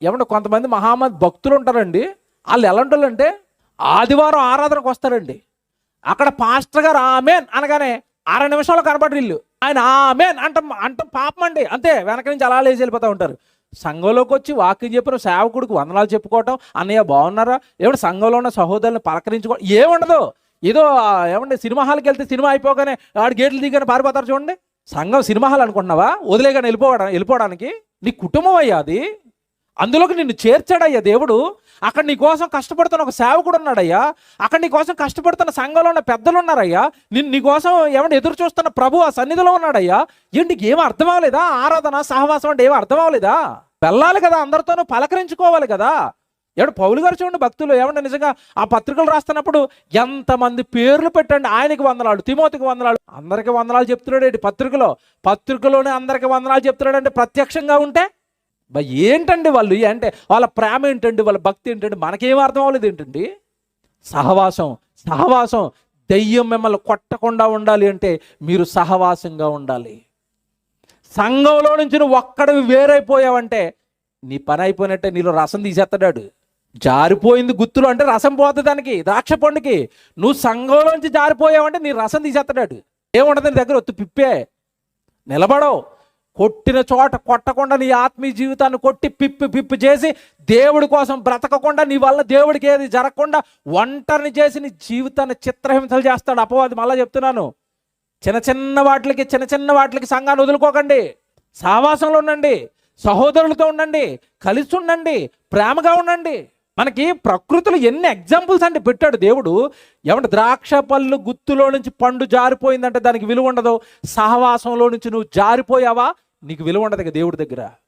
ఏమంటే కొంతమంది మహామంది భక్తులు ఉంటారండి. వాళ్ళు ఎలాంటి వాళ్ళు అంటే ఆదివారం ఆరాధనకు వస్తారండి. అక్కడ పాస్టర్ గారు ఆమేన్ అనగానే 6 నిమిషాలు కనబడరు ఇల్లు. ఆయన ఆమేన్ అంట పాపం అండి. అంతే, వెనక నుంచి అలా లేచి వెళ్ళిపోతూ ఉంటారు. సంఘంలోకి వచ్చి వాక్యం చెప్పిన సేవకుడికి వందనాలు చెప్పుకోవటం, అన్నయ్య బాగున్నారా, ఏమంటే సంఘంలో ఉన్న సహోదరులను పలకరించుకోవడం ఏముండదు. ఏదో ఏమంటే సినిమా హాల్కి వెళ్తే సినిమా అయిపోగానే ఆడు గేట్లు దిగానే పారిపోతారు చూడండి. సంఘం సినిమా హాల్ అనుకుంటున్నావా? వదిలేగానే వెళ్ళిపోవడానికి? నీ కుటుంబం అయ్యా అది. అందులోకి నిన్ను చేర్చాడయ్యా దేవుడు. అక్కడ నీ కోసం కష్టపడుతున్న ఒక సేవకుడు ఉన్నాడయ్యా. అక్కడ నీ కోసం కష్టపడుతున్న సంఘంలో ఉన్న పెద్దలు ఉన్నారయ్యా. నీ కోసం ఏమంటే ఎదురు చూస్తున్న ప్రభు ఆ సన్నిధిలో ఉన్నాడయ్యా. ఏంటి నీకు ఏమీ అర్థం అవ్వలేదా? ఆరాధన సహవాసం అంటే ఏమీ అర్థం అవ్వలేదా? వెళ్ళాలి కదా, అందరితోనూ పలకరించుకోవాలి కదా. ఏమంటే పౌలు గారు చూడండి, భక్తులు ఏమంటే నిజంగా ఆ పత్రికలు రాస్తున్నప్పుడు ఎంతమంది పేర్లు పెట్టండి. ఆయనకి వందనాలు, తిమోతికి వందనాలు, అందరికి వందనాలు చెప్తున్నాడు ఏంటి పత్రికలోనే అందరికి వందనాలు చెప్తున్నాడు. అంటే ప్రత్యక్షంగా ఉంటే ఏంటండి వాళ్ళు, అంటే వాళ్ళ ప్రేమ ఏంటండి, వాళ్ళ భక్తి ఏంటండి, మనకేం అర్థం అవ్వలేదు ఏంటండి. సహవాసం దెయ్యం మిమ్మల్ని కొట్టకుండా ఉండాలి అంటే మీరు సహవాసంగా ఉండాలి. సంఘంలో నుంచి నువ్వు ఒక్కడివి వేరైపోయావంటే నీ పని అయిపోయినట్టే. నీలో రసం తీసేస్తాడు. జారిపోయింది గుత్తులు అంటే రసం పోతుంది దానికి, ద్రాక్ష పండుకి. నువ్వు సంఘంలోంచి జారిపోయావంటే నీ రసం తీసేస్తాడు. ఏముండదు నీ దగ్గర, ఒత్తు పిప్పే. నిలబడవు. కొట్టిన చోట కొట్టకుండా నీ ఆత్మీయ జీవితాన్ని కొట్టి పిప్పి చేసి దేవుడి కోసం బ్రతకకుండా, నీ వల్ల దేవుడికి ఏది జరగకుండా ఒంటరిని చేసి నీ జీవితాన్ని చిత్రహింసలు చేస్తాడు అపవాది. మళ్ళీ చెప్తున్నాను, చిన్న చిన్న వాటికి సంఘాన్ని వదులుకోకండి. సహవాసంలో ఉండండి, సహోదరులతో ఉండండి, కలిసి ఉండండి, ప్రేమగా ఉండండి. మనకి ప్రకృతిలో ఎన్ని ఎగ్జాంపుల్స్ అంటే పెట్టాడు దేవుడు. ఏమంటే ద్రాక్ష పళ్ళు గుత్తులో నుంచి పండు జారిపోయిందంటే దానికి విలువ ఉండదు. సహవాసంలో నుంచి నువ్వు జారిపోయావా, నీకు విలువ ఉండదు దేవుడి దగ్గర.